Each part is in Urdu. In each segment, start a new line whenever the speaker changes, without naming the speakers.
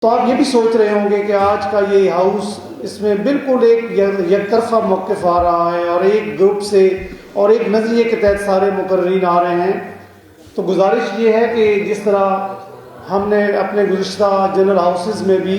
تو آپ یہ بھی سوچ رہے ہوں گے کہ آج کا یہ ہاؤس اس میں بالکل ایک یک طرفہ موقف آ رہا ہے اور ایک گروپ سے اور ایک نظریے کے تحت سارے مقررین آ رہے ہیں. تو گزارش یہ ہے کہ جس طرح ہم نے اپنے گزشتہ جنرل ہاؤسز میں بھی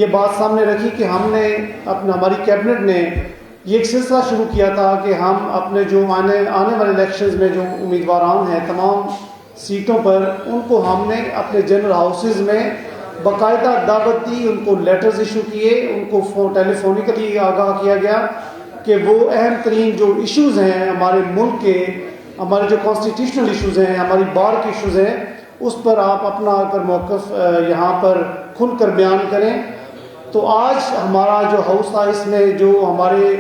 یہ بات سامنے رکھی کہ ہم نے ہماری کیبنٹ نے یہ ایک سلسلہ شروع کیا تھا کہ ہم اپنے جو آنے والے الیکشنز میں جو امیدواران ہیں تمام سیٹوں پر ان کو ہم نے اپنے جنرل ہاؤسز میں باقاعدہ دعوت دی، ان کو لیٹرز ایشو کیے، ان کو ٹیلی فونیکلی آگاہ کیا گیا کہ وہ اہم ترین جو ایشوز ہیں ہمارے ملک کے، ہمارے جو کانسٹیٹیوشنل ایشوز ہیں، ہماری بار کے ایشوز ہیں، اس پر آپ اپنا اگر موقف یہاں پر کھل کر بیان کریں. تو آج ہمارا جو ہاؤس تھا اس میں جو ہمارے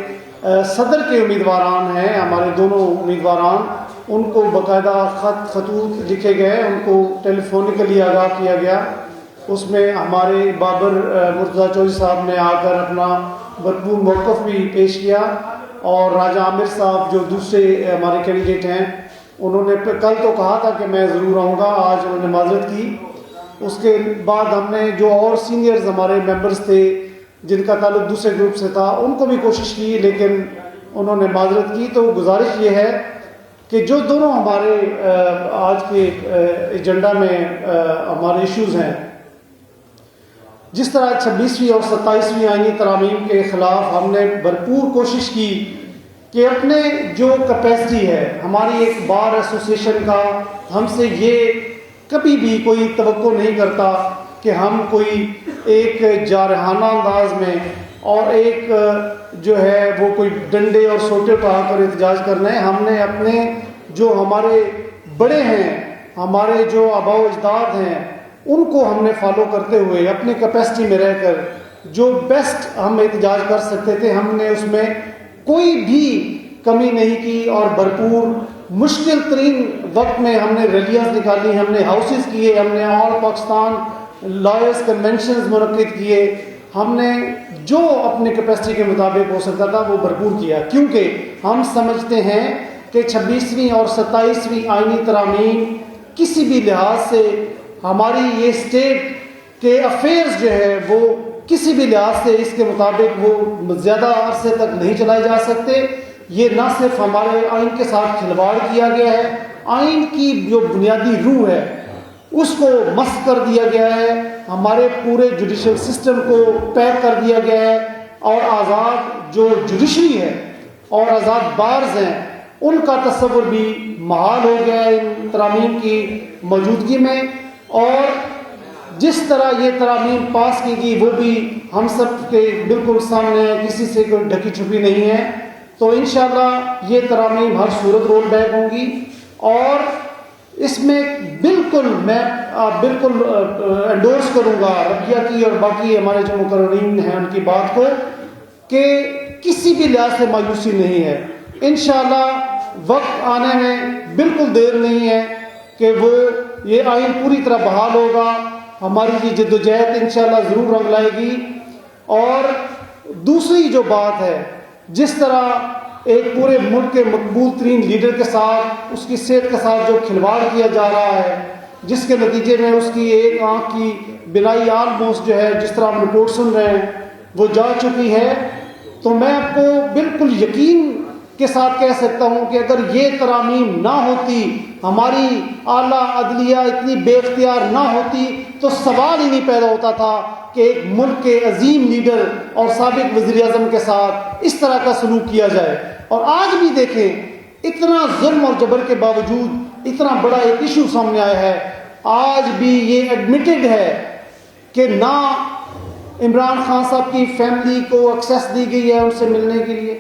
صدر کے امیدواران ہیں، ہمارے دونوں امیدواران، ان کو باقاعدہ خطوط لکھے گئے، ان کو ٹیلی فونیکلی آگاہ کیا گیا. اس میں ہمارے بابر مرتضیٰ چودھری صاحب نے آ کر اپنا بھرپور موقف بھی پیش کیا، اور راجہ عامر صاحب جو دوسرے ہمارے کینڈیڈیٹ ہیں انہوں نے کل تو کہا تھا کہ میں ضرور آؤں گا، آج انہوں نے معذرت کی. اس کے بعد ہم نے جو اور سینئرز ہمارے ممبرز تھے جن کا تعلق دوسرے گروپ سے تھا ان کو بھی کوشش کی لیکن انہوں نے معذرت کی. تو گزارش یہ ہے کہ جو دونوں ہمارے آج کے ایجنڈا میں ہمارے ایشوز ہیں، جس طرح 26ویں اور 27ویں آئینی ترامیم کے خلاف ہم نے بھرپور کوشش کی کہ اپنے جو کیپیسٹی ہے ہماری ایک بار ایسوسیشن کا، ہم سے یہ کبھی بھی کوئی توقع نہیں کرتا کہ ہم کوئی ایک جارحانہ انداز میں اور ایک جو ہے وہ کوئی ڈنڈے اور سوٹے اٹھا کر احتجاج کرنا ہے. ہم نے اپنے جو ہمارے بڑے ہیں، ہمارے جو آباء و اجداد ہیں، ان کو ہم نے فالو کرتے ہوئے اپنی کیپیسٹی میں رہ کر جو بیسٹ ہم احتجاج کر سکتے تھے ہم نے اس میں کوئی بھی کمی نہیں کی، اور بھرپور مشکل ترین وقت میں ہم نے ریلیاں نکالی، ہم نے ہاؤسز کیے، ہم نے آل پاکستان لائرز کنونشنز منعقد کیے، ہم نے جو اپنے کیپیسٹی کے مطابق ہو سکتا تھا وہ بھرپور کیا، کیونکہ ہم سمجھتے ہیں کہ 26ویں اور 27ویں آئینی ترامیم کسی بھی لحاظ سے ہماری یہ اسٹیٹ کے افیئرز جو ہے وہ کسی بھی لحاظ سے اس کے مطابق وہ زیادہ عرصے تک نہیں چلائے جا سکتے. یہ نہ صرف ہمارے آئین کے ساتھ کھلواڑ کیا گیا ہے، آئین کی جو بنیادی روح ہے اس کو مسخ کر دیا گیا ہے، ہمارے پورے جوڈیشل سسٹم کو پیک کر دیا گیا ہے، اور آزاد جو جوڈیشری ہے اور آزاد بارز ہیں ان کا تصور بھی محال ہو گیا ہے ان ترامیم کی موجودگی میں. اور جس طرح یہ ترامیم پاس کی گئی وہ بھی ہم سب کے بالکل سامنے ہے، کسی سے کوئی ڈھکی چھپی نہیں ہے. تو انشاءاللہ یہ ترامیم ہر صورت رول بیک ہوں گی، اور اس میں بالکل میں بالکل انڈورس کروں گا ربیہ کی اور باقی ہمارے جو مقررین ہیں ان کی بات کو کہ کسی بھی لحاظ سے مایوسی نہیں ہے. انشاءاللہ وقت آنے میں بالکل دیر نہیں ہے کہ وہ یہ آئین پوری طرح بحال ہوگا، ہماری یہ جدوجہد انشاءاللہ ضرور رنگ لائے گی. اور دوسری جو بات ہے، جس طرح ایک پورے ملک کے مقبول ترین لیڈر کے ساتھ اس کی صحت کے ساتھ جو کھلواڑ کیا جا رہا ہے، جس کے نتیجے میں اس کی ایک آنکھ کی بینائی آلموسٹ جو ہے جس طرح ہم رپورٹ سن رہے ہیں وہ جا چکی ہے، تو میں آپ کو بالکل یقین کے ساتھ کہہ سکتا ہوں کہ اگر یہ ترامیم نہ ہوتی، ہماری اعلیٰ عدلیہ اتنی بے اختیار نہ ہوتی، تو سوال ہی نہیں پیدا ہوتا تھا کہ ایک ملک کے عظیم لیڈر اور سابق وزیر اعظم کے ساتھ اس طرح کا سلوک کیا جائے. اور آج بھی دیکھیں اتنا ظلم اور جبر کے باوجود اتنا بڑا ایک ایشو سامنے آیا ہے، آج بھی یہ ایڈمیٹڈ ہے کہ نہ عمران خان صاحب کی فیملی کو ایکسیس دی گئی ہے ان سے ملنے کے لیے،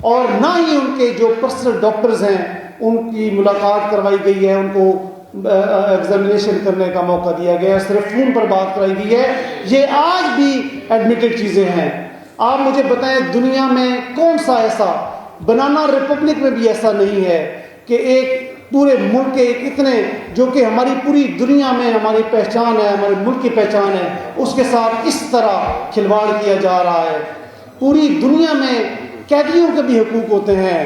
اور نہ ہی ان کے جو پرسنل ڈاکٹرز ہیں ان کی ملاقات کروائی گئی ہے، ان کو ایگزامینیشن کرنے کا موقع دیا گیا ہے، صرف فون پر بات کرائی گئی ہے. یہ آج بھی ایڈمیٹڈ چیزیں ہیں. آپ مجھے بتائیں دنیا میں کون سا ایسا، بنانا ریپبلک میں بھی ایسا نہیں ہے کہ ایک پورے ملک کے اتنے جو کہ ہماری پوری دنیا میں ہماری پہچان ہے، ہمارے ملک کی پہچان ہے، اس کے ساتھ اس طرح کھلواڑ کیا جا رہا ہے. پوری دنیا میں قیدیوں کے بھی حقوق ہوتے ہیں،